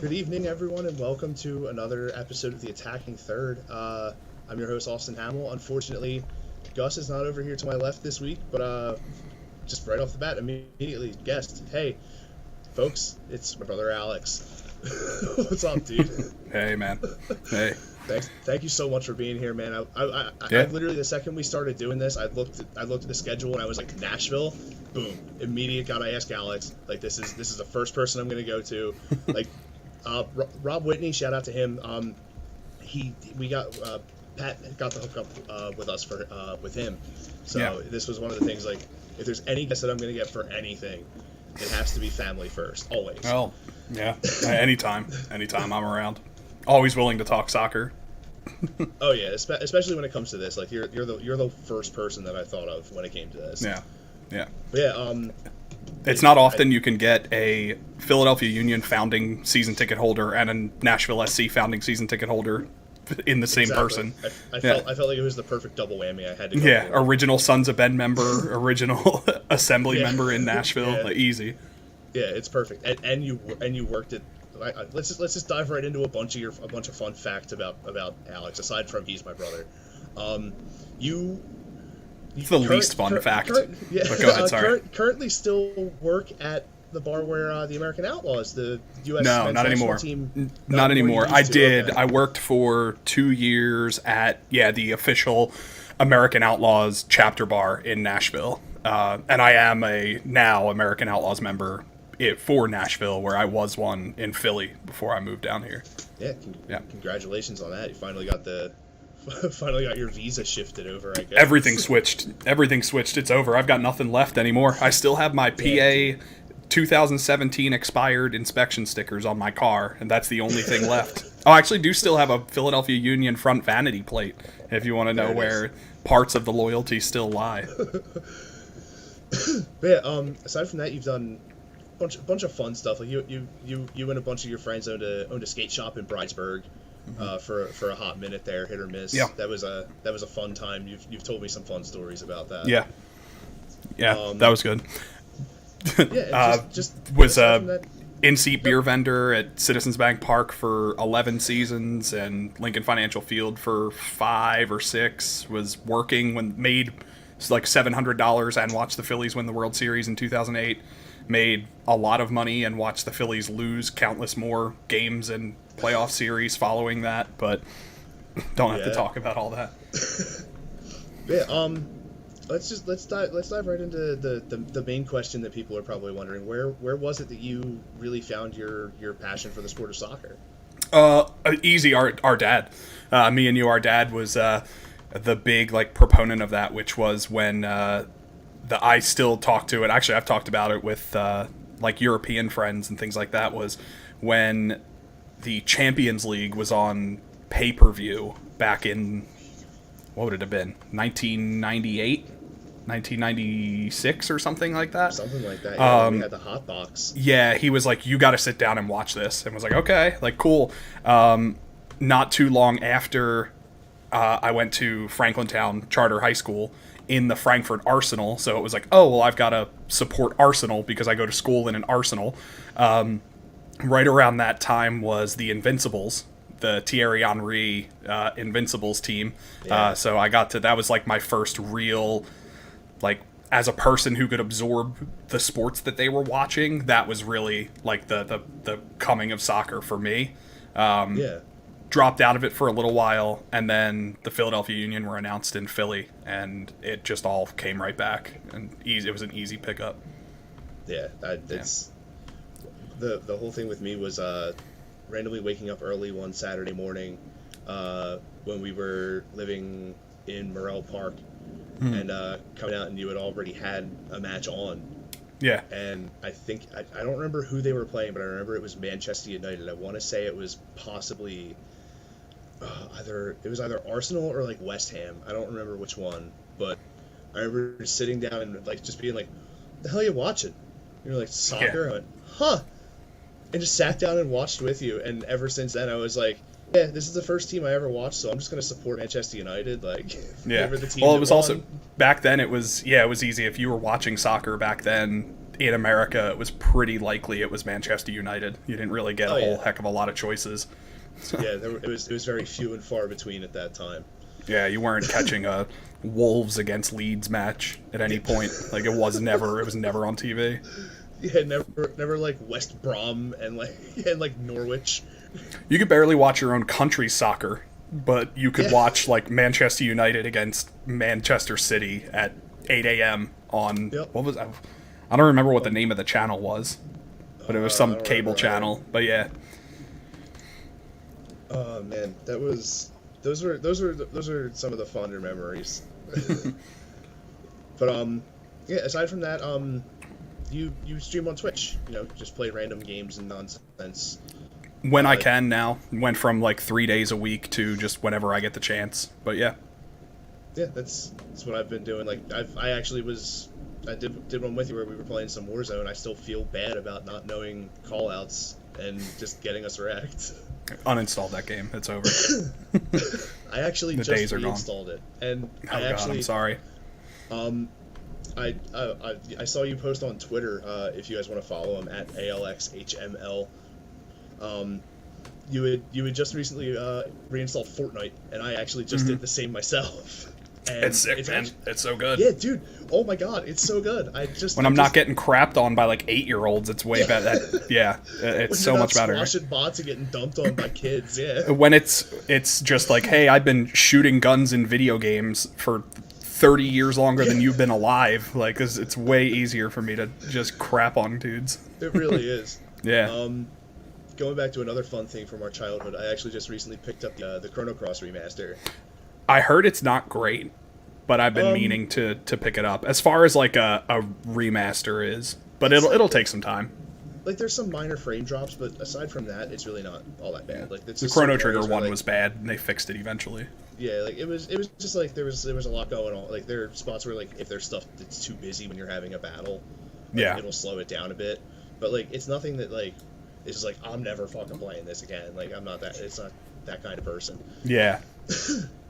Good evening, everyone, and welcome to another episode of the Attacking Third. I'm your host, Austin Hamill. Unfortunately, Gus is not over here to my left this week, but just right off the bat, immediately guessed, hey, folks, it's my brother Alex. What's up, dude? Hey, man. Hey. Thank you so much for being here, man. I literally, the second we started doing this, I looked at the schedule and I was like, Nashville, boom, immediate. Gotta ask Alex. Like, this is the first person I'm gonna go to. Like, Rob Whitney, shout out to him. Pat got the hookup with us with him. So yeah. This was one of the things. Like, if there's any guest that I'm gonna get for anything, it has to be family first, always. Oh, yeah. Anytime I'm around. Always willing to talk soccer. Oh yeah, especially when it comes to this. Like, you're the first person that I thought of when it came to this. Yeah. But yeah. It's not often you can get a Philadelphia Union founding season ticket holder and a Nashville SC founding season ticket holder in the same person. I felt like it was the perfect double whammy. I had to go for. Original Sons of Ben member, original Assembly member in Nashville. Yeah. Like, easy. Yeah, it's perfect. And you worked it. Let's just dive right into a bunch of fun facts about Alex. Aside from he's my brother, it's the least fun fact. But go ahead. Sorry. Currently, still work at the bar where the American Outlaws, the U.S. No, not anymore. Team. Not anymore. I did. Okay. I worked for 2 years at the official American Outlaws chapter bar in Nashville, and I am a now American Outlaws member. For Nashville, where I was one in Philly before I moved down here. Yeah. Congratulations on that. You finally got your visa shifted over, I guess. Everything switched. It's over. I've got nothing left anymore. I still have my PA 2017 expired inspection stickers on my car, and that's the only thing left. Oh, I actually do still have a Philadelphia Union front vanity plate, if you want to know where parts of the loyalty still lie. But yeah, aside from that, you've done bunch of fun stuff. Like you and a bunch of your friends owned a skate shop in Bridesburg for a hot minute there, hit or miss. Yeah. That was a fun time. You've told me some fun stories about that. Yeah, that was good. Just was a in-seat beer vendor at Citizens Bank Park for 11 seasons and Lincoln Financial Field for 5 or 6. Was working when made like $700 and watched the Phillies win the World Series in 2008. Made a lot of money and watched the Phillies lose countless more games and playoff series following that, but don't have to talk about all that. Let's dive right into the main question that people are probably wondering. Where was it that you really found your passion for the sport of soccer? Easy, our dad. Me and you, our dad was the big proponent of that, which was when I still talk to it. Actually, I've talked about it with European friends and things like that. Was when the Champions League was on pay-per-view back in, what would it have been, 1998, 1996 or something like that. Something like that. Yeah, we had the hot box. Yeah, he was like, "You got to sit down and watch this," and was like, "Okay, cool." Not too long after, I went to Franklintown Charter High School in the Frankfurt Arsenal, so it was like, oh, well, I've got to support Arsenal because I go to school in an Arsenal. Right around that time was the Invincibles, the Thierry Henry Invincibles team. Yeah. So I got to, that was my first real, as a person who could absorb the sports that they were watching, that was really the coming of soccer for me. Dropped out of it for a little while, and then the Philadelphia Union were announced in Philly, and it just all came right back, and it was an easy pickup. Yeah, it's the whole thing with me was randomly waking up early one Saturday morning when we were living in Morel Park, and coming out, and you had already had a match on. Yeah. And I think I don't remember who they were playing, but I remember it was Manchester United. I want to say it was possibly either Arsenal or West Ham. I don't remember which one, but I remember sitting down and just being like, "The hell are you watching?" And you're like, "Soccer." Yeah. I went, "Huh," and just sat down and watched with you. And ever since then, I was like, "Yeah, this is the first team I ever watched, so I'm just gonna support Manchester United." Yeah. The team well, it was won. Also back then. It was easy if you were watching soccer back then. in America, it was pretty likely it was Manchester United. You didn't really get a whole heck of a lot of choices. So, yeah, it was very few and far between at that time. Yeah, you weren't catching a Wolves against Leeds match at any point. Like it was never on TV. Yeah, never like West Brom and like Norwich. You could barely watch your own country's soccer, but you could watch like Manchester United against Manchester City at 8 a.m. on what was I don't remember what the name of the channel was, but it was some cable channel. But yeah. Oh man, those are some of the fonder memories. But yeah, aside from that, you stream on Twitch, just play random games and nonsense. When I can now. Went from like 3 days a week to just whenever I get the chance. But yeah. Yeah, that's what I've been doing. Like I did one with you where we were playing some Warzone. I still feel bad about not knowing callouts and just getting us wrecked. Uninstalled that game. It's over. I actually just reinstalled it, and I'm sorry. I saw you post on Twitter. If you guys want to follow him at ALXHML. You had just recently reinstalled Fortnite, and I actually just did the same myself. And it's sick, man. It's so good. Yeah, dude. Oh my god, it's so good. I'm not getting crapped on by like 8-year-olds, it's way better. Yeah, it's so much better. Squashing bots and getting dumped on by kids. Yeah. When it's just like, hey, I've been shooting guns in video games for 30 years longer than you've been alive. Like, it's way easier for me to just crap on dudes. It really is. Yeah. Going back to another fun thing from our childhood, I actually just recently picked up the Chrono Cross remaster. I heard it's not great, but I've been meaning to pick it up. As far as like a remaster is, but it'll take some time. Like there's some minor frame drops, but aside from that, it's really not all that bad. Like the Chrono Trigger one was bad, and they fixed it eventually. Yeah, like it was just like there was a lot going on. Like there are spots where like if there's stuff that's too busy when you're having a battle, it'll slow it down a bit. But like it's nothing that like it's just like I'm never fucking playing this again. Like I'm not that. It's not that kind of person. Yeah.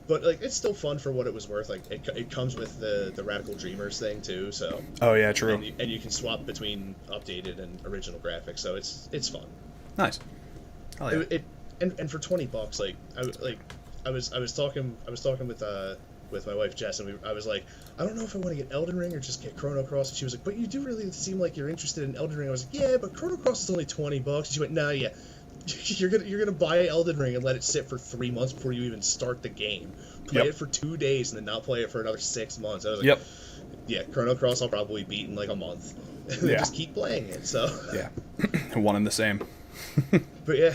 But like it's still fun for what it was worth. Like it comes with the Radical Dreamers thing too. So. Oh yeah, true. And you can swap between updated and original graphics, so it's fun. Nice. Oh, yeah. And for $20, like I was talking with my wife Jess, and I was like, I don't know if I want to get Elden Ring or just get Chrono Cross. And she was like, but you do really seem like you're interested in Elden Ring. I was like, yeah, but Chrono Cross is only $20. She went, no, yeah. You're gonna buy Elden Ring and let it sit for 3 months before you even start the game. Play it for 2 days and then not play it for another 6 months. I was like, yeah, Chrono Cross I'll probably beat in like a month. And then just keep playing it. So yeah, one and the same. But yeah,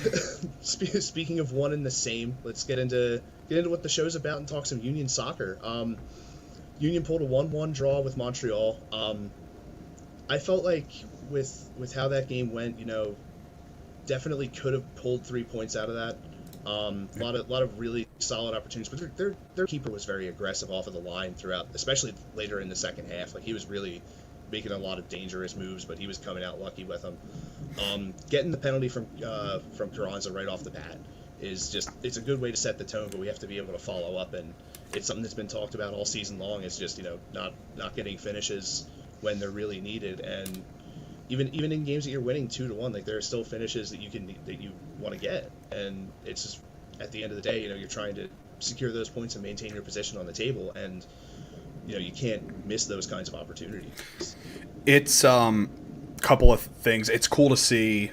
speaking of one and the same, let's get into what the show's about and talk some Union soccer. Union pulled a 1-1 draw with Montreal. I felt like with how that game went, definitely could have pulled 3 points out of that. A lot of really solid opportunities, but their keeper was very aggressive off of the line throughout, especially later in the second half. Like he was really making a lot of dangerous moves, but he was coming out lucky with them. Getting the penalty from Carranza right off the bat it's a good way to set the tone, but we have to be able to follow up, and it's something that's been talked about all season long. It's just not getting finishes when they're really needed, and even in games that you're winning 2-1, like there are still finishes that you want to get, and it's just at the end of the day, you're trying to secure those points and maintain your position on the table, and you can't miss those kinds of opportunities. It's couple of things. It's cool to see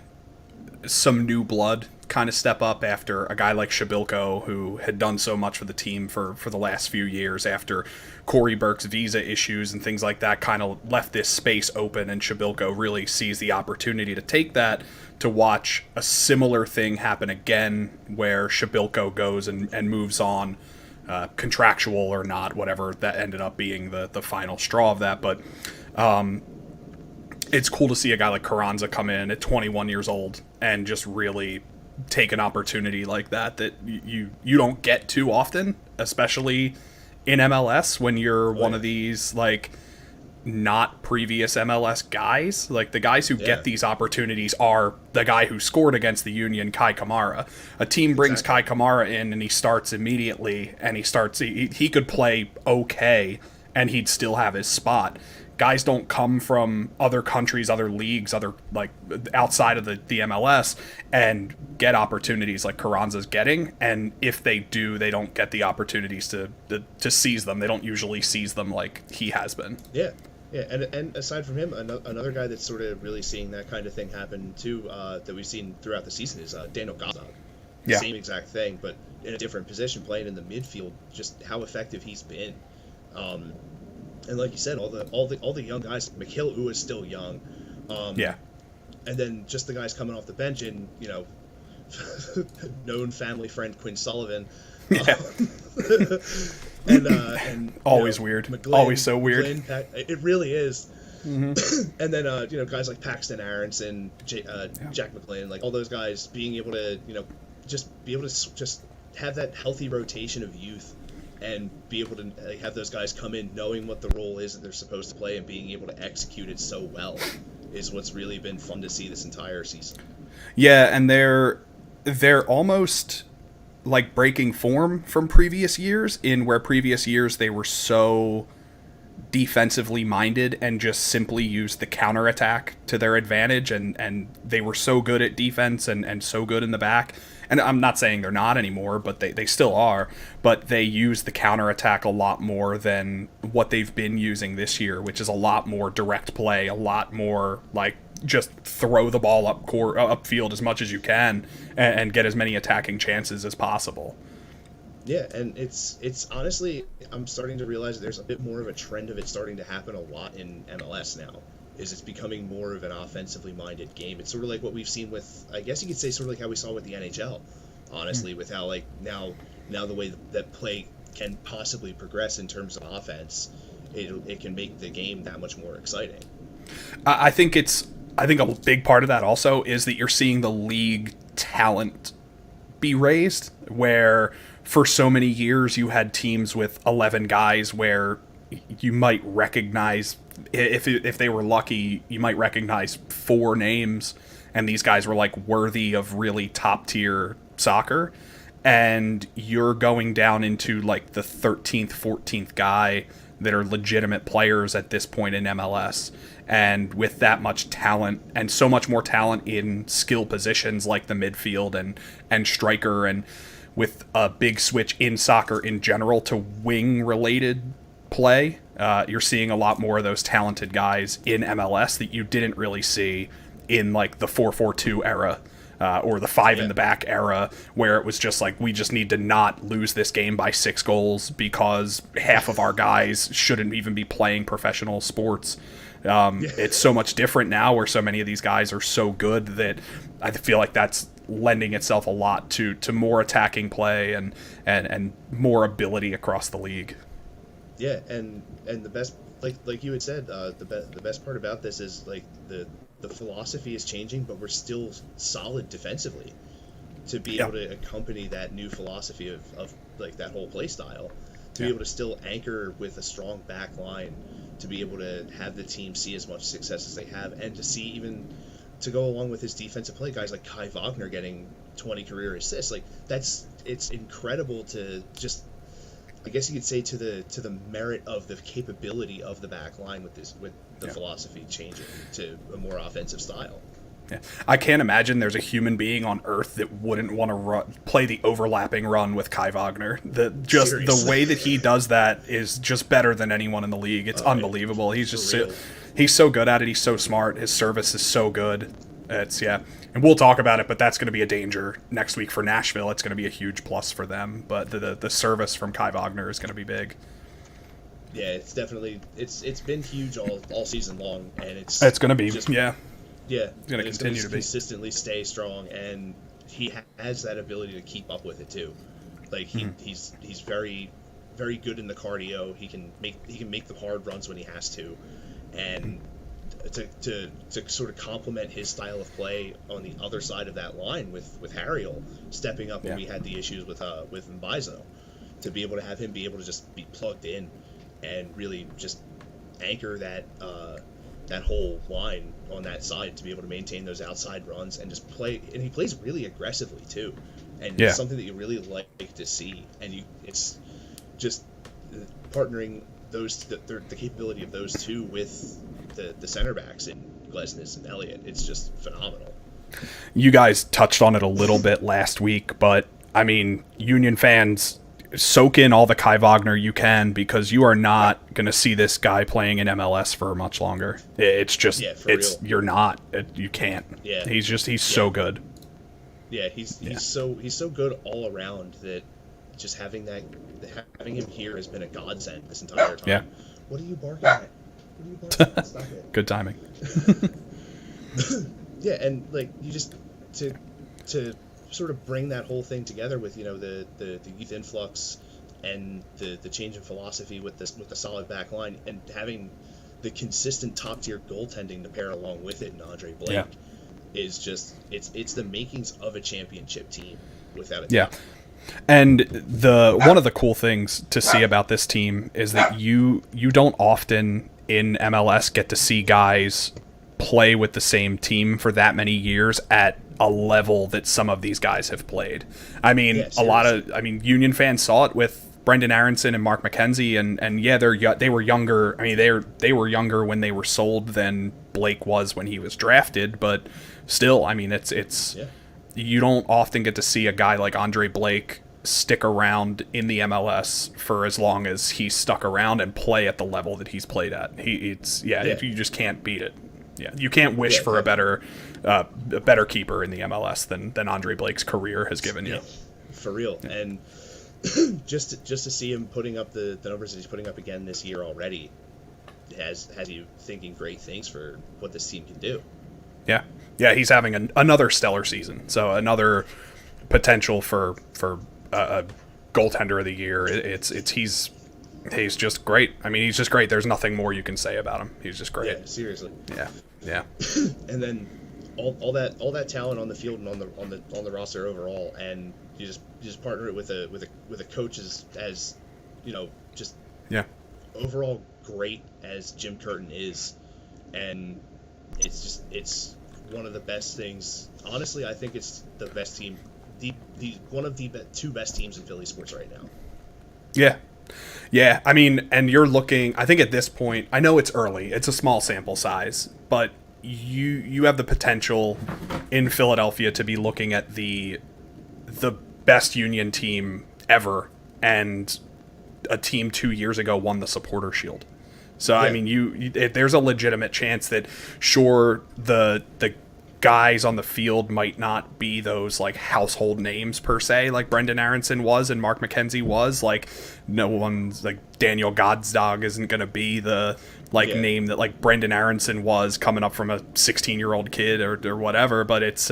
some new blood kind of step up after a guy like Shabilko, who had done so much for the team for the last few years, after Corey Burke's visa issues and things like that kind of left this space open, and Shabilko really sees the opportunity to take that to watch a similar thing happen again, where Shabilko goes and moves on, contractual or not, whatever that ended up being the final straw of that. But it's cool to see a guy like Carranza come in at 21 years old and just really take an opportunity like that you don't get too often, especially in MLS, when you're one of these like not previous MLS guys. Like the guys who get these opportunities are the guy who scored against the Union, Kai Kamara. A team brings Kai Kamara in and he starts immediately, and he could play okay and he'd still have his spot. guys don't come from other countries, other leagues, other like outside of the MLS and get opportunities like Carranza's getting. And if they do, they don't get the opportunities to seize them. They don't usually seize them like he has been. Yeah. Yeah, and aside from him, another guy that's sort of really seeing that kind of thing happen too, that we've seen throughout the season is Daniel Gazdag. Yeah. Same exact thing, but in a different position, playing in the midfield. Just how effective he's been, and like you said, all the young guys. Mikhail U is still young, yeah, and then just the guys coming off the bench, and known family friend Quinn Sullivan. Yeah. And always weird. McGlynn, always so weird. It really is. Mm-hmm. And then guys like Paxton Aronson, Jack McGlynn, like all those guys being able to just be able to just have that healthy rotation of youth and be able to have those guys come in knowing what the role is that they're supposed to play and being able to execute it so well is what's really been fun to see this entire season. Yeah, and they're almost like breaking form from previous years, in where previous years they were so defensively minded and just simply used the counterattack to their advantage, and they were so good at defense and so good in the back. And I'm not saying they're not anymore, but they still are. But they use the counterattack a lot more than what they've been using this year, which is a lot more direct play, a lot more like just throw the ball upfield as much as you can and get as many attacking chances as possible. Yeah, and it's honestly, I'm starting to realize that there's a bit more of a trend of it starting to happen a lot in MLS now. It's becoming more of an offensively minded game. It's sort of like what we've seen with, I guess you could say, sort of like how we saw with the NHL, honestly, with how like now the way that play can possibly progress in terms of offense, it can make the game that much more exciting. I think a big part of that also is that you're seeing the league talent be raised, where for so many years you had teams with 11 guys where you might recognize, if they were lucky, you might recognize 4 names, and these guys were like worthy of really top tier soccer. And you're going down into like the 13th, 14th guy that are legitimate players at this point in MLS. And with that much talent, and so much more talent in skill positions like the midfield and striker, and with a big switch in soccer in general to wing related play, you're seeing a lot more of those talented guys in MLS that you didn't really see in like the 4-4-2 era, or the 5 in the back era, where it was just like, we just need to not lose this game by 6 goals because half of our guys shouldn't even be playing professional sports. It's so much different now, where so many of these guys are so good that I feel like that's lending itself a lot to more attacking play and more ability across the league. Yeah, and the best, like you had said, the best part about this is like the philosophy is changing, but we're still solid defensively to be able to accompany that new philosophy of like that whole play style, to be able to still anchor with a strong back line, to be able to have the team see as much success as they have, and to see, even to go along with his defensive play, guys like Kai Wagner getting 20 career assists. Like it's incredible to just, I guess you could say, to the merit of the capability of the back line with the philosophy changing to a more offensive style. Yeah. I can't imagine there's a human being on Earth that wouldn't want to play the overlapping run with Kai Wagner. Seriously. The way that he does that is just better than anyone in the league. It's unbelievable. He's just he's so good at it. He's so smart. His service is so good. And we'll talk about it, but that's going to be a danger next week for Nashville. It's going to be a huge plus for them. But the service from Kai Wagner is going to be big. Yeah, it's definitely it's been huge all season long, and it's going to be just, yeah. Yeah, it's going to continue to be consistently stay strong, and he has that ability to keep up with it too. Like he's very, very good in the cardio. He can make the hard runs when he has to, and to sort of complement his style of play on the other side of that line with Harriel stepping up when we had the issues with Mbaizo, to be able to have him be able to just be plugged in and really just anchor that whole line on that side, to be able to maintain those outside runs and just play. And he plays really aggressively too, and it's something that you really like to see. And it's just partnering the capability of those two with the center backs in Glesnes and Elliott, it's just phenomenal. You guys touched on it a little bit last week, but I mean, Union fans, soak in all the Kai Wagner you can, because you are not going to see this guy playing in MLS for much longer. It's just, real. You're not, you can't. Yeah. He's so good. Yeah, he's so good all around that just having him here has been a godsend this entire time. Yeah. What are you barking at? Stop it. Good timing. Yeah, and like you just to sort of bring that whole thing together with, you know, the youth influx and the change in philosophy with the solid back line, and having the consistent top tier goaltending to pair along with it, and Andre Blake is just it's the makings of a championship team without a doubt. Yeah. And one of the cool things to see about this team is that you don't often in MLS get to see guys play with the same team for that many years at a level that some of these guys have played. I mean, Union fans saw it with Brendan Aronson and Mark McKenzie, and they were younger. I mean, they were younger when they were sold than Blake was when he was drafted, but still, I mean, it's you don't often get to see a guy like Andre Blake stick around in the MLS for as long as he's stuck around and play at the level that he's played at. You just can't beat it. Yeah, you can't wish for a better keeper in the MLS than Andre Blake's career has given you. For real. Yeah. And just to see him putting up the numbers that he's putting up again this year already has you thinking great things for what this team can do. Yeah. Yeah, he's having another stellar season. So another potential for a goaltender of the year. He's just great. I mean, he's just great. There's nothing more you can say about him. He's just great. Yeah, seriously. Yeah. And then all that talent on the field and on the roster overall, and you just partner it with a coach as you know, just overall great as Jim Curtin is, and it's one of the best things. Honestly, I think it's the best team, one of the two best teams in Philly sports right now. Yeah, I mean, and you're looking, I think at this point, I know it's early, it's a small sample size, but you have the potential in Philadelphia to be looking at the best Union team ever, and a team 2 years ago won the Supporter Shield. So, I mean, there's a legitimate chance that, sure, the guys on the field might not be those like household names per se, like Brendan Aronson was and Mark McKenzie was. Like, no one's like Daniel Gazdag isn't going to be the name that like Brendan Aronson was coming up from a 16-year-old kid or whatever. But it's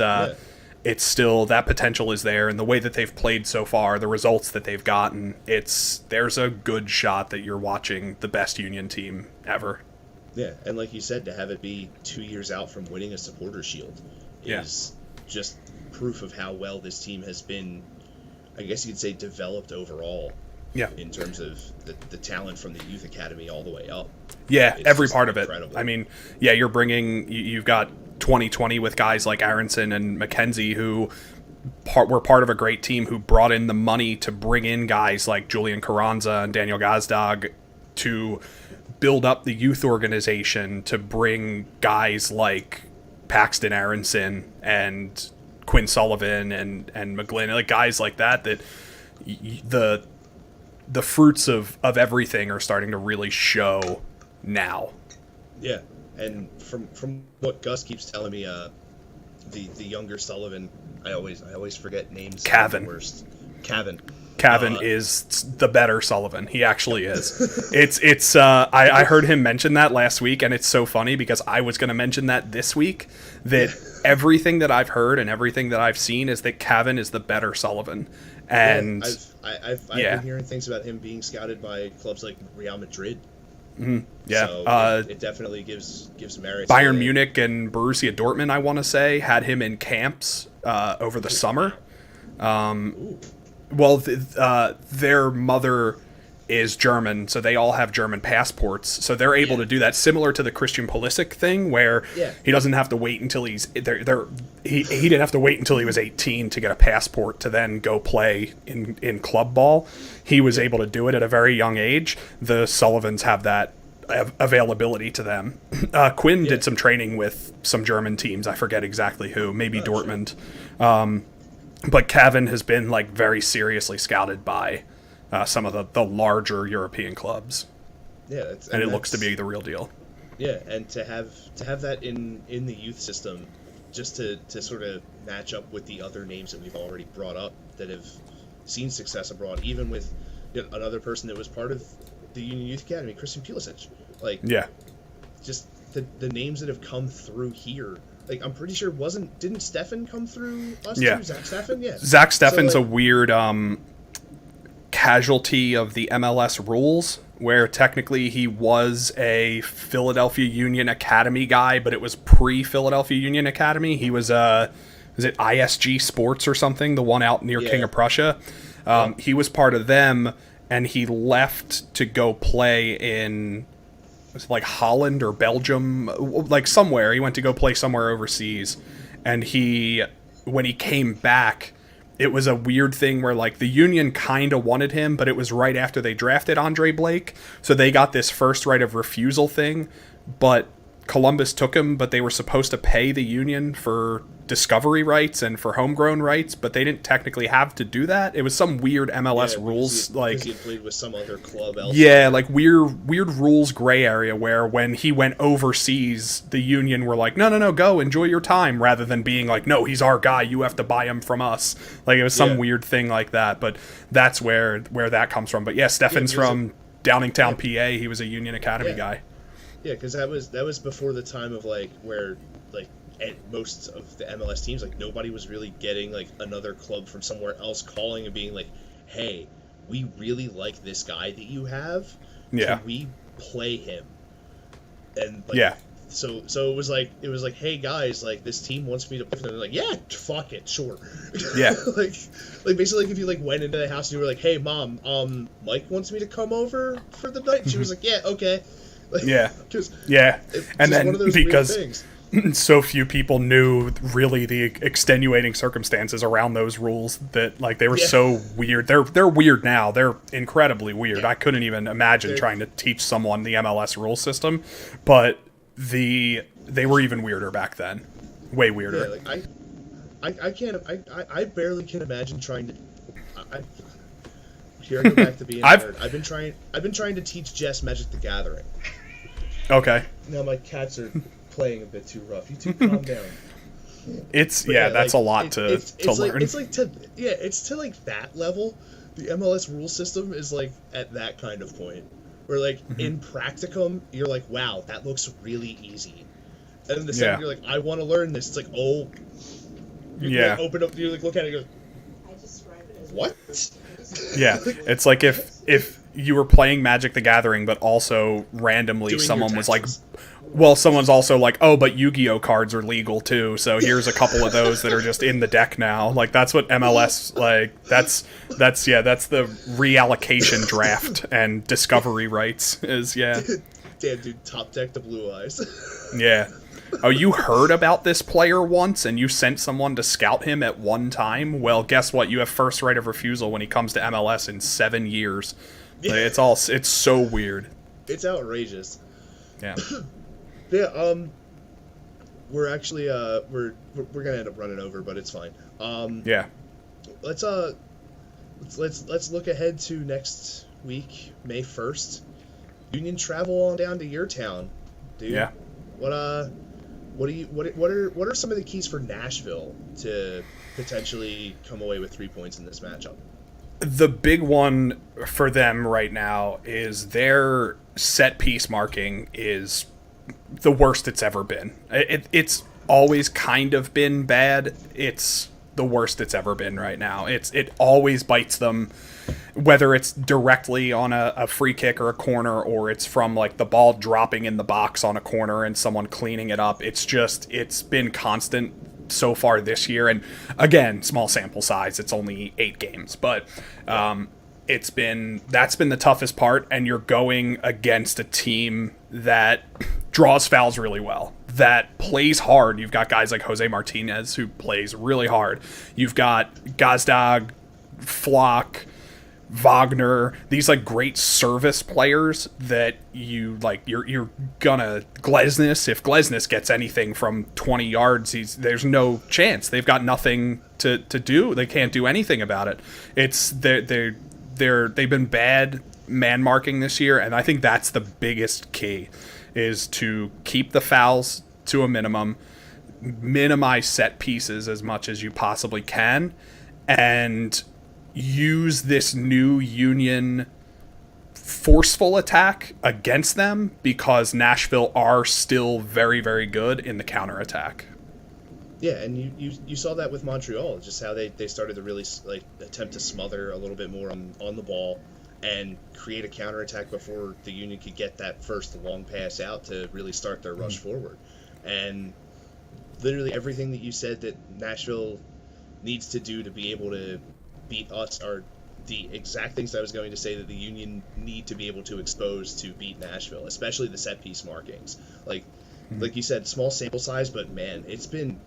still, that potential is there, and the way that they've played so far, the results that they've gotten, there's a good shot that you're watching the best Union team ever. Yeah, and like you said, to have it be 2 years out from winning a Supporter Shield is just proof of how well this team has been, I guess you could say, developed overall. Yeah. In terms of the talent from the youth academy all the way up. Yeah, it's every part of it. Incredible. I mean, you've got 2020 with guys like Aronson and McKenzie who were part of a great team who brought in the money to bring in guys like Julian Carranza and Daniel Gazdag to build up the youth organization, to bring guys like Paxton Aronson and Quinn Sullivan and McGlynn, like guys like that the fruits of everything are starting to really show now. Yeah, and from what Gus keeps telling me, the younger Sullivan, I always forget names. Cavan. Cavan is the better Sullivan. He actually is. I heard him mention that last week, and it's so funny because I was going to mention that this week, that everything that I've heard and everything that I've seen is that Cavan is the better Sullivan. And I've been hearing things about him being scouted by clubs like Real Madrid. Mm-hmm. Yeah, so it definitely gives merit. Bayern Munich and Borussia Dortmund, I want to say, had him in camps over the summer. Well, their mother is German, so they all have German passports, so they're able to do that, similar to the Christian Pulisic thing, where he doesn't have to wait until he didn't have to wait until he was 18 to get a passport to then go play in club ball. He was able to do it at a very young age. The Sullivans have that availability to them. Quinn did some training with some German teams. I forget exactly who, maybe Dortmund. Sure. But Kevin has been like very seriously scouted by some of the larger European clubs. Yeah, and it looks to be the real deal. Yeah, and to have that in the youth system, just to sort of match up with the other names that we've already brought up that have seen success abroad, even with another person that was part of the Union Youth Academy, Christian Pulisic. Like, just the names that have come through here. Like, I'm pretty sure didn't Stefan come through us too? Zach Stefan? Yeah. Zach Stefan's a weird casualty of the MLS rules, where technically he was a Philadelphia Union Academy guy, but it was pre-Philadelphia Union Academy. He was is it ISG Sports or something, the one out near King of Prussia? He was part of them, and he left to go play in like Holland or Belgium, like somewhere. He went to go play somewhere overseas, and when he came back, it was a weird thing where like the Union kind of wanted him, but it was right after they drafted Andre Blake, so they got this first right of refusal thing, but Columbus took him, but they were supposed to pay the Union for discovery rights and for homegrown rights, but they didn't technically have to do that. It was some weird MLS rules, because he played with some other club elsewhere. Yeah, like weird rules gray area where when he went overseas, the Union were like, no, go enjoy your time, rather than being like, no, he's our guy, you have to buy him from us. Like, it was some weird thing like that, but that's where that comes from. But yeah, Stefan's from Downingtown, PA. He was a Union Academy guy. Yeah, because that was before the time of like where like at most of the MLS teams, like nobody was really getting like another club from somewhere else calling and being like, hey, we really like this guy that you have. Can we play him? And like, so it was like, hey guys, like this team wants me to play for them. They're like, yeah, fuck it, sure. Yeah. like basically, like if you like went into the house and you were like, hey mom, Mike wants me to come over for the night. And she was like, yeah, okay. Like, and then because so few people knew really the extenuating circumstances around those rules, that like they were so weird. They're weird now. They're incredibly weird. I couldn't even imagine trying to teach someone the MLS rule system, but they were even weirder back then. Way weirder. Yeah, like I barely can imagine trying to. Here I go back to being a nerd. I've been trying to teach Jess Magic the Gathering. Okay. Now my cats are playing a bit too rough. You two calm down. That's like, a lot to learn. It's to like that level. The MLS rule system is like at that kind of point where like in practicum you're like, wow, that looks really easy. And then the second you're like, I want to learn this. It's like, oh, you like, open up, you like look at it and go, I describe it as what? Yeah, it's like if you were playing Magic the Gathering, but also randomly doing someone was like, well, someone's also like, oh, but Yu-Gi-Oh cards are legal too, so here's a couple of those that are just in the deck now. Like, that's what MLS, like, that's the reallocation draft and discovery rights is, Damn, dude, top deck the Blue Eyes. Yeah. Oh, you heard about this player once and you sent someone to scout him at one time? Well, guess what? You have first right of refusal when he comes to MLS in 7 years. Like, it's so weird. It's outrageous. Yeah. We're actually we're gonna end up running over, but it's fine. Let's look ahead to next week, May 1st. Union travel on down to your town, dude. Yeah. What are some of the keys for Nashville to potentially come away with 3 points in this matchup? The big one for them right now is their set piece marking is the worst it's ever been. It's always kind of been bad. It's the worst it's ever been right now. It always bites them, whether it's directly on a free kick or a corner, or it's from like the ball dropping in the box on a corner and someone cleaning it up. It's been constant so far this year. And again, small sample size, it's only 8 games, but that's been the toughest part, and you're going against a team that draws fouls really well, that plays hard. You've got guys like Jose Martinez, who plays really hard. You've got Gazdag, Flock, Wagner, these like great service players that you like. You're gonna Glesnes. If Glesnes gets anything from 20 yards, there's no chance. They've got nothing to do. They can't do anything about it. They've been bad man marking this year, and I think that's the biggest key, is to keep the fouls to a minimum, minimize set pieces as much as you possibly can, and use this new Union forceful attack against them, because Nashville are still very, very good in the counterattack. Yeah, and you saw that with Montreal, just how they started to really like attempt to smother a little bit more on the ball and create a counterattack before the Union could get that first long pass out to really start their rush forward. And literally everything that you said that Nashville needs to do to be able to beat us are the exact things I was going to say that the Union need to be able to expose to beat Nashville, especially the set piece markings. Like you said, small sample size, but man, it's been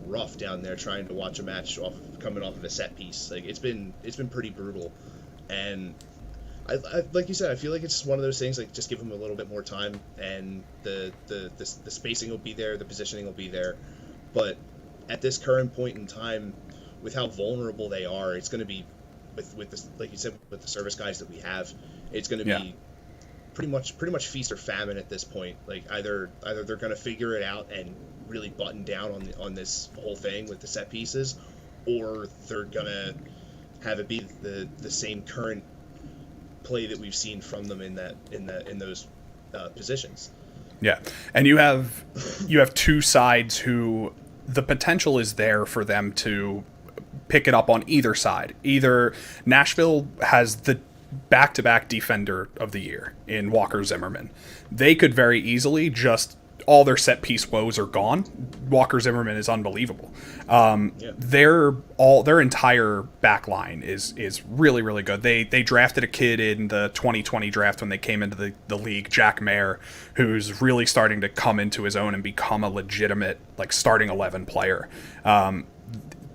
rough down there trying to watch a match coming off of a set piece. Like it's been pretty brutal, and I like you said, I feel like it's one of those things, like just give them a little bit more time, and the spacing will be there, the positioning will be there, but at this current point in time, with how vulnerable they are, it's going to be with this, like you said, with the service guys that we have, it's going to be pretty much feast or famine at this point. Like either they're going to figure it out and really button down on this whole thing with the set pieces, or they're going to have it be the same current play that we've seen from them in those positions. Yeah, and you have two sides who the potential is there for them to pick it up on either side. Either Nashville has the back-to-back defender of the year in Walker Zimmerman. They could very easily just, all their set piece woes are gone. Walker Zimmerman is unbelievable. Their entire back line is really, really good. They drafted a kid in the 2020 draft when they came into the league, Jack Mayer, who's really starting to come into his own and become a legitimate like starting 11 player.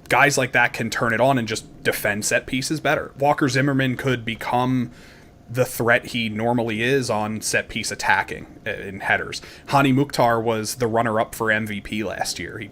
Guys like that can turn it on and just defend set pieces better. Walker Zimmerman could become the threat he normally is on set piece attacking in headers. Hani Mukhtar was the runner-up for MVP last year.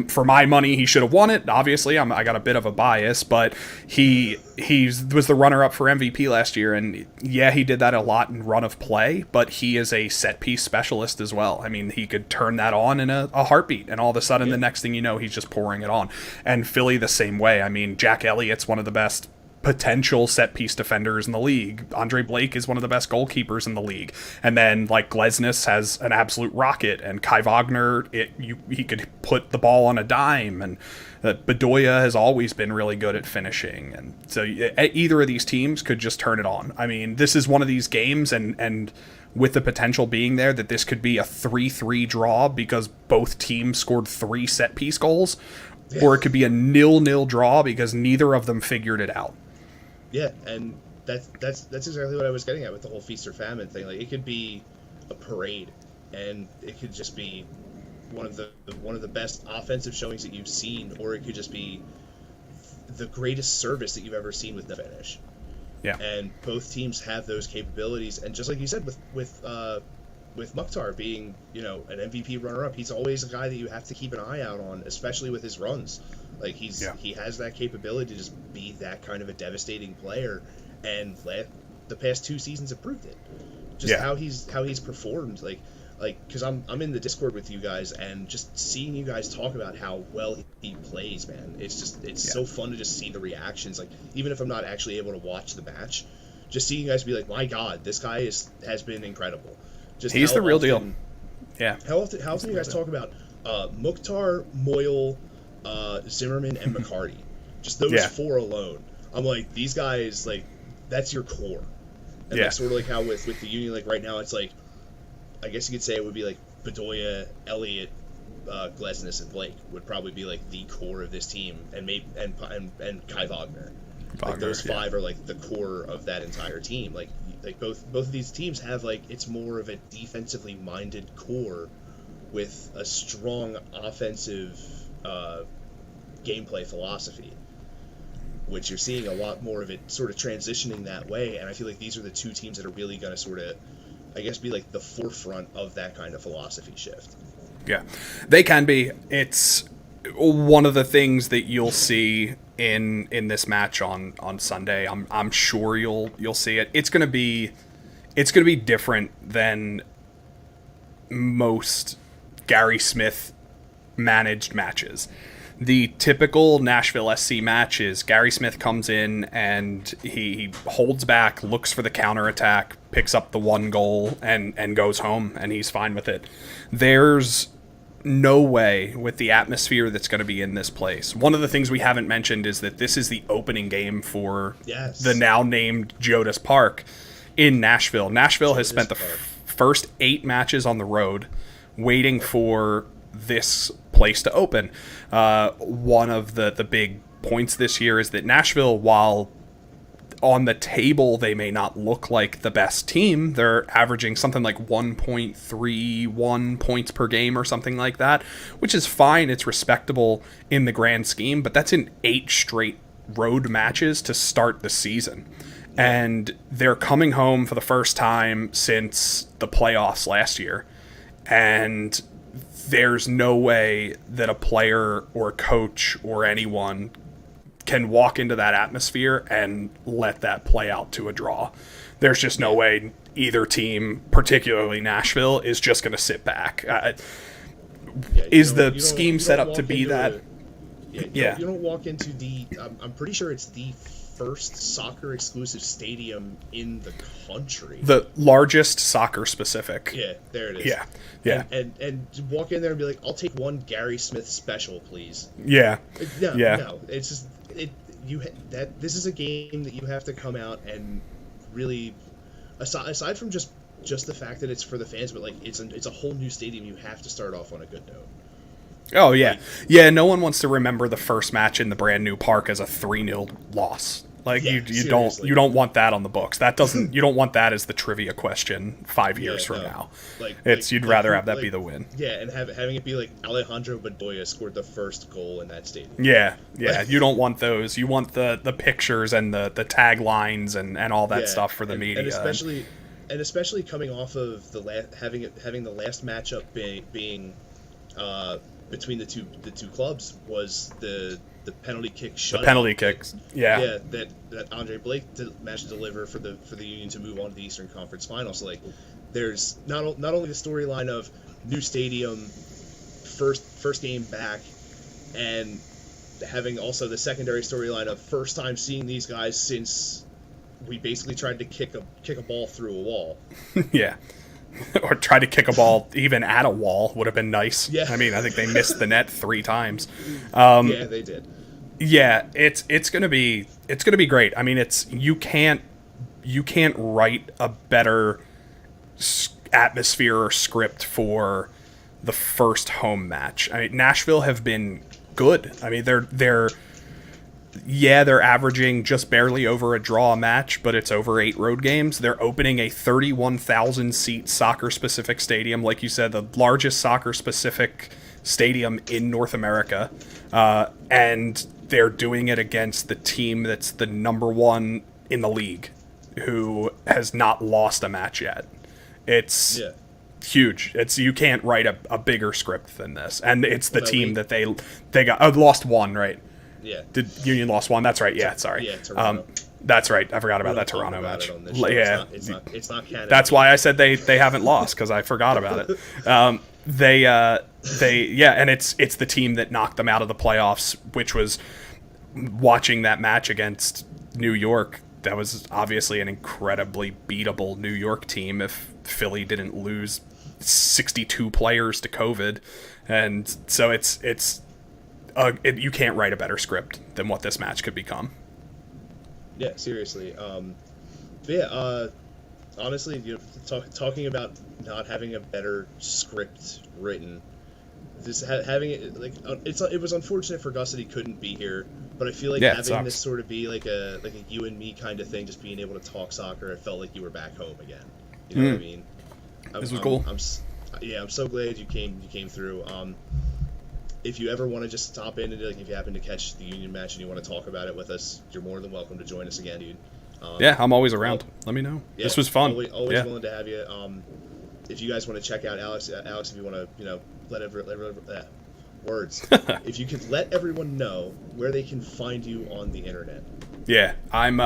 For my money, he should have won it. Obviously, I got a bit of a bias, but he was the runner-up for MVP last year, and yeah, he did that a lot in run of play, but he is a set-piece specialist as well. I mean, he could turn that on in a heartbeat, and all of a sudden, the next thing you know, he's just pouring it on. And Philly the same way. I mean, Jack Elliott's one of the best potential set-piece defenders in the league. Andre Blake is one of the best goalkeepers in the league. And then, like, Glesnes has an absolute rocket, and Kai Wagner, he could put the ball on a dime, and Bedoya has always been really good at finishing. And so either of these teams could just turn it on. I mean, this is one of these games, and with the potential being there that this could be a 3-3 draw because both teams scored 3 set-piece goals, or it could be a 0-0 draw because neither of them figured it out. Yeah, and that's exactly what I was getting at with the whole feast or famine thing. Like, it could be a parade, and it could just be one of the best offensive showings that you've seen, or it could just be the greatest service that you've ever seen with the finish. Yeah, and both teams have those capabilities, and just like you said with Mukhtar being, an MVP runner-up, he's always a guy that you have to keep an eye out on, especially with his runs. Like, he has that capability to just be that kind of a devastating player, and the past 2 seasons have proved it. Just how he's performed, like because I'm in the Discord with you guys, and just seeing you guys talk about how well he plays, man, it's so fun to just see the reactions. Like, even if I'm not actually able to watch the match, just seeing you guys be like, my God, this guy has been incredible. He's the real deal. Yeah. How often you guys talk about Mukhtar, Moyle, Zimmerman, and McCarty? Just those 4 alone. I'm like, these guys, like, that's your core. And like, sort of like how with the Union, like right now, it's like, I guess you could say it would be like Bedoya, Elliott, Glesnes, and Blake would probably be like the core of this team, and maybe and Kai Wagner. Like those five are like the core of that entire team. Like both of these teams have like it's more of a defensively minded core with a strong offensive gameplay philosophy, which you're seeing a lot more of it sort of transitioning that way. And I feel like these are the two teams that are really going to sort of, I guess, be like the forefront of that kind of philosophy shift. Yeah, they can be. It's one of the things that you'll see in this match on Sunday. I'm sure you'll see it. It's gonna be different than most Gary Smith managed matches. The typical Nashville SC match is Gary Smith comes in and he holds back, looks for the counterattack, picks up the one goal, and goes home, and he's fine with it. There's no way with the atmosphere that's going to be in this place. One of the things we haven't mentioned is that this is the opening game for the now named Geodis Park in Nashville. Nashville has spent the first 8 matches on the road waiting for this place to open. One of the big points this year is that Nashville, while on the table they may not look like the best team, they're averaging something like 1.31 points per game or something like that, which is fine. It's respectable in the grand scheme, but that's in 8 straight road matches to start the season. And they're coming home for the first time since the playoffs last year. And there's no way that a player or a coach or anyone can walk into that atmosphere and let that play out to a draw. There's just no way either team, particularly Nashville, is just going to sit back. Is the scheme set up to be that? You don't walk into the... I'm pretty sure it's the first soccer-exclusive stadium in the country. The largest soccer-specific. Yeah, there it is. Yeah. And walk in there and be like, I'll take one Gary Smith special, please. Yeah. No. It's just this is a game that you have to come out and really, aside from just the fact that it's for the fans, but like it's a whole new stadium. You have to start off on a good note. Oh yeah, no one wants to remember the first match in the brand new park as a 3-0 loss. Like you don't want that on the books. That doesn't you don't want that as the trivia question 5 years from now. You'd rather have that be the win. Yeah, and having it be like Alejandro Bedoya scored the first goal in that stadium. Yeah. You don't want those. You want the pictures and the taglines and all that stuff for the media. And especially coming off of having the last matchup being between the two clubs was the penalty kick shutout. The penalty kicks, that Andre Blake managed to deliver for the Union to move on to the Eastern Conference Final. So like, there's not only the storyline of new stadium, first game back, and having also the secondary storyline of first time seeing these guys since we basically tried to kick a ball through a wall. Yeah. Or try to kick a ball even at a wall would have been nice. Yeah. I mean, I think they missed the net 3 times. Yeah, they did. Yeah, it's gonna be great. I mean, you can't write a better atmosphere or script for the first home match. I mean, Nashville have been good. I mean, they're averaging just barely over a draw a match, but it's over 8 road games. They're opening a 31,000-seat soccer-specific stadium, like you said, the largest soccer-specific stadium in North America, and they're doing it against the team that's the number 1 in the league, who has not lost a match yet. It's huge. You can't write a bigger script than this, and it's the team that they got lost 1, right? Yeah. Did Union lost 1? That's right. Yeah, sorry. Yeah, Toronto. That's right. I forgot about that Toronto match. Yeah. It's not Canada. That's why I said they haven't lost, because I forgot about it. And it's the team that knocked them out of the playoffs, which was watching that match against New York. That was obviously an incredibly beatable New York team if Philly didn't lose 62 players to COVID. And so you can't write a better script than what this match could become. Yeah, seriously. Honestly, talking about not having a better script written, just having it like it was unfortunate for Gus that he couldn't be here. But I feel like Yeah, having this sort of be like a you and me kind of thing, just being able to talk soccer, it felt like you were back home again. You know what I mean? This was cool. I'm so glad you came through. If you ever want to just stop in and like if you happen to catch the Union match and you want to talk about it with us, you're more than welcome to join us again, dude. Yeah, I'm always around. Let me know. Yeah, this was fun. Always willing to have you. If you guys want to check out Alex, if you want to, words. If you could let everyone know where they can find you on the internet. Yeah, I'm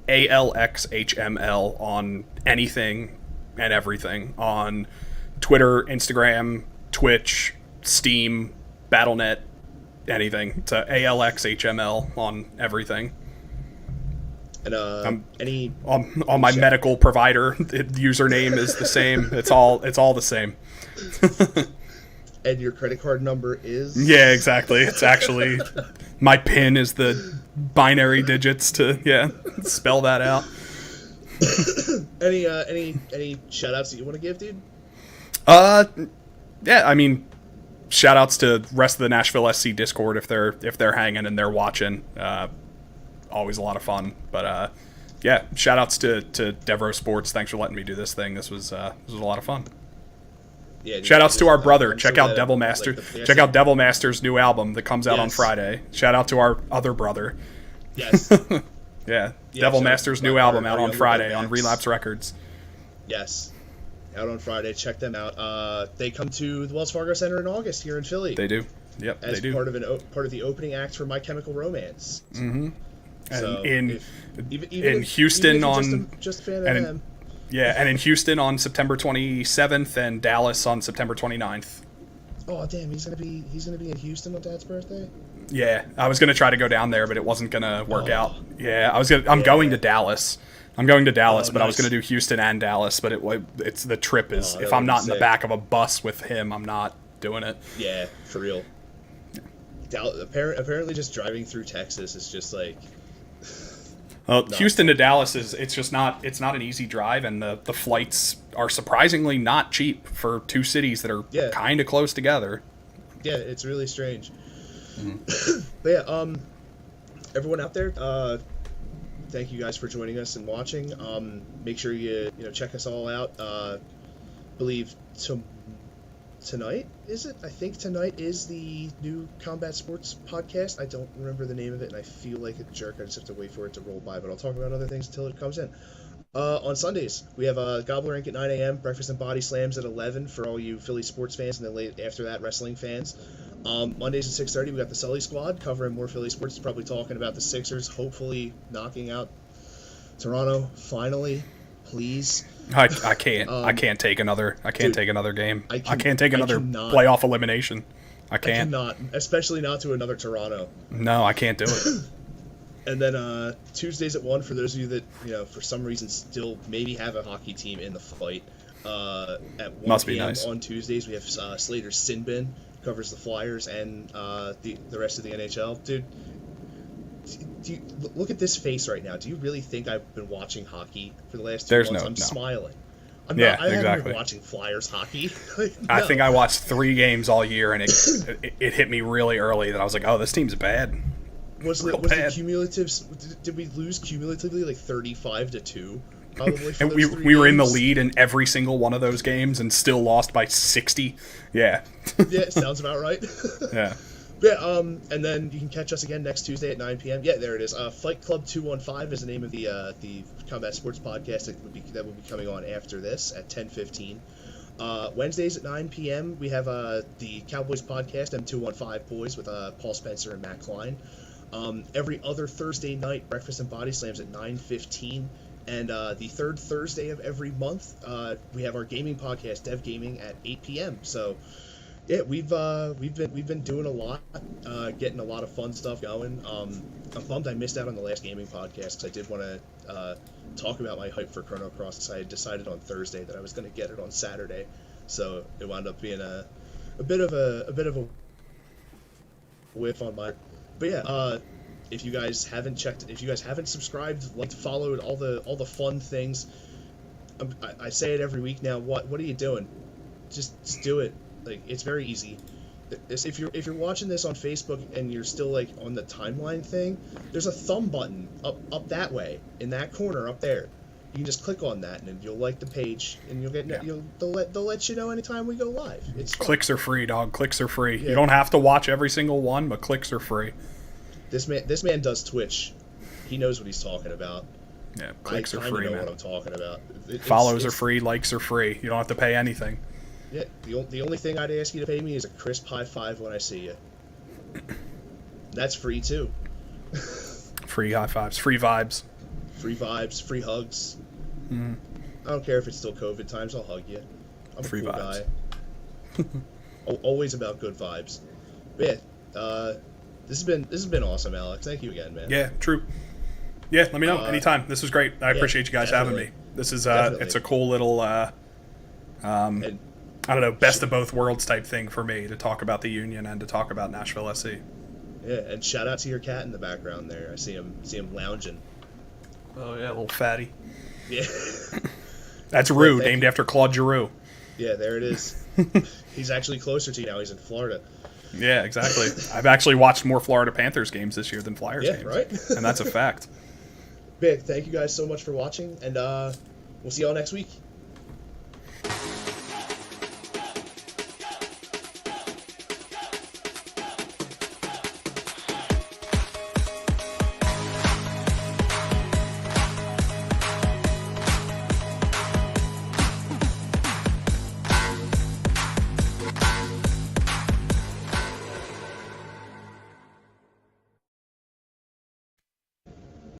ALXHML on anything and everything on Twitter, Instagram, Twitch, Steam, Battle.net, anything. It's ALXHML on everything. And any on my medical provider, the username is the same. It's all the same. And your credit card number is? Yeah, exactly. It's actually my PIN is the binary digits to spell that out. Any shout outs that you want to give, dude? Yeah, I mean, shout outs to the rest of the Nashville SC Discord if they're hanging and they're watching. Always a lot of fun. But yeah, shout outs to Devro Sports. Thanks for letting me do this thing. This was a lot of fun. Yeah, shout outs to our brother. Check out Devil Master. Check out Devil Master's new album that comes out on Friday. Shout out to our other brother. Yes. Yeah, Devil Master's new album out on Friday on Relapse Records. Yes. Out on Friday. Check them out. They come to the Wells Fargo Center in August here in Philly. They do. Yep, as they do. Part of the opening act for My Chemical Romance. Mm-hmm. And so in even Houston on just a fan of them. Yeah, and in Houston on September 27th and Dallas on September 29th. Oh damn, he's gonna be in Houston on Dad's birthday. Yeah, I was gonna try to go down there, but it wasn't gonna work out. Yeah, I'm going to Dallas. I'm going to Dallas, but nice. I was gonna do Houston and Dallas, but it's the trip is if I'm not in the back of a bus with him, I'm not doing it. Yeah, for real. Apparently, just driving through Texas is just like. Houston to Dallas it's not an easy drive, and the flights are surprisingly not cheap for two cities that are kind of close together. Yeah, it's really strange. Mm-hmm. But yeah, everyone out there, thank you guys for joining us and watching. Make sure you check us all out. Believe tonight is it? I think tonight is the new Combat Sports podcast. I don't remember the name of it, and I feel like a jerk. I just have to wait for it to roll by, but I'll talk about other things until it comes in. On Sundays, we have Gobbler Inc. at 9 a.m., Breakfast and Body Slams at 11 for all you Philly sports fans, and then late after that, wrestling fans. Mondays at 6:30, we got the Sully Squad covering more Philly sports, probably talking about the Sixers, hopefully knocking out Toronto, finally, please. I can't. I can't take another. I can't take another game. I can't take another playoff elimination. I can't. I cannot, especially not to another Toronto. No, I can't do it. And then Tuesdays at 1 for those of you that for some reason still maybe have a hockey team in the fight. At 1 Must p.m. be nice. On Tuesdays we have Slater Sinbin covers the Flyers and the rest of the NHL. Dude, do you look at this face right now? Do you really think I've been watching hockey for the last 2 months? I'm smiling. I haven't been watching Flyers hockey. No. I think I watched 3 games all year, and it hit me really early that I was like, oh, this team's bad. Was it cumulative? Did we lose cumulatively like 35-2? Probably. For and we were in the lead in every single one of those games and still lost by 60. Yeah. Yeah, sounds about right. Yeah. Yeah, and then you can catch us again next Tuesday at 9 p.m. Yeah, there it is. Fight Club 215 is the name of the Combat Sports podcast that will be coming on after this at 10:15. Wednesdays at 9 p.m. we have the Cowboys podcast M215 Boys with Paul Spencer and Matt Klein. Every other Thursday night, Breakfast and Body Slams at 9:15. And the third Thursday of every month, we have our gaming podcast, Dev Gaming, at 8 p.m. So. Yeah, we've been doing a lot, getting a lot of fun stuff going. I'm bummed I missed out on the last gaming podcast because I did want to talk about my hype for Chrono Cross. Because I had decided on Thursday that I was going to get it on Saturday, so it wound up being a bit of a whiff on my. But yeah, if you guys haven't subscribed, liked, followed all the fun things, I say it every week now. What are you doing? Just do it. Like, it's very easy. if you're watching this on Facebook and you're still like on the timeline thing, there's a thumb button up that way in that corner up there. You can just click on that and you'll like the page and you'll get they'll let you know anytime we go live. It's fun. Clicks are free, dog. Clicks are free. Yeah. You don't have to watch every single one, but clicks are free. This man does Twitch. He knows what he's talking about. Yeah, clicks are free, I know man. what I'm talking about. Follows are free, likes are free. You don't have to pay anything. Yeah, the only thing I'd ask you to pay me is a crisp high five when I see you. That's free too. Free high fives, free vibes. Free vibes, free hugs. I don't care if it's still COVID times, I'll hug you. I'm Free a cool vibes. guy. Always about good vibes. But yeah, this has been awesome, Alex. Thank you again, man. Yeah, true. Yeah, let me know anytime. This was great. I appreciate you guys having me. This is it's a cool little And I don't know, best of both worlds type thing for me to talk about the Union and to talk about Nashville SC. yeah, and shout out to your cat in the background there. I see him lounging. Oh yeah, little fatty. Yeah. That's Rue, named after Claude Giroux. Yeah, there it is. He's actually closer to you now. He's in Florida. Yeah, exactly. I've actually watched more Florida Panthers games this year than Flyers games. Right? And that's a fact. Big, thank you guys so much for watching, and we'll see y'all next week.